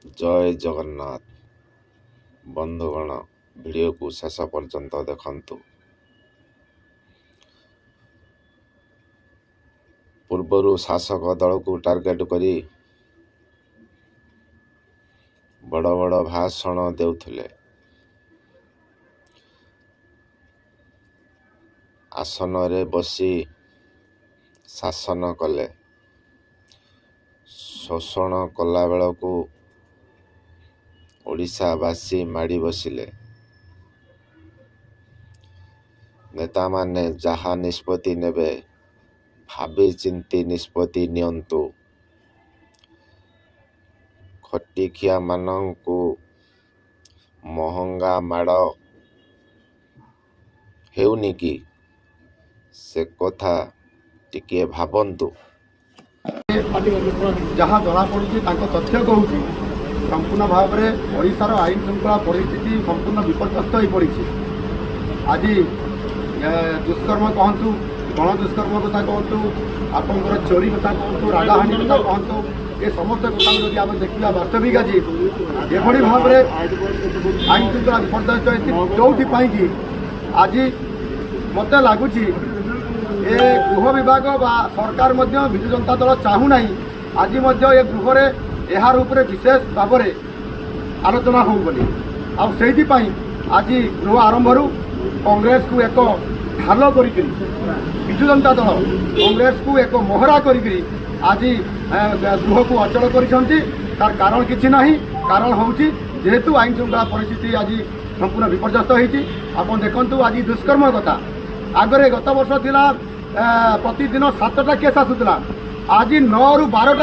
जय जगन्नाथ बंधुगण वीडियो को शेष पर्यंत देखंतु। पूर्वर शासक दल को टार्गेट करी बड़ बड़ भाषण देउथिले। आसन रे बसी शासन कले। शोषण कला बेलू ओडिशावासी माड़ी बसिले। नेता माने जहा निष्पत्ति नेबे भाबी चिंती निष्पत्ति नियंतु। खटिखिया मानंकु महंगा माड़ हेउनी कि से कथा टिके भाबंतु। जहाँ जना पड़ी तथ्य कहूँ संपूर्ण भाव में ओडिशार आईन श्रृंखला परिस्थिति संपूर्ण विपर्यस्त हो पड़ी। आज दुष्कर्म कहतु, गण दुष्कर्म कथा कहतु, आपंकर चोरी कथा कहतु, राजाहानी कथा कहतु, ये समस्त कथा जब आम देखा वास्तविक आज एभली भाव में आईन श्रृंखला विपर्यस्त जोपाई कि आज मत लगुच गृह विभाग सरकार विजु जनता दल चाहूना आज ये गृह यार उपरे विशेष भाव में आलोचना हो बोली आज गृह आरंभ कांग्रेस को एक ढाल कर विजु जनता दल कांग्रेस को एक मोहरा कर आज गृह को अचल कर कारण किसी ना कारण हूँ जेहेतु आईन श्रृंखला परिस्थिति आज संपूर्ण विपर्यस्त होती। आप देखु आज दुष्कर्म कथा आगे गत वर्ष था प्रतिदिन 7टा केस आसूला आज 9 ରୁ 12टा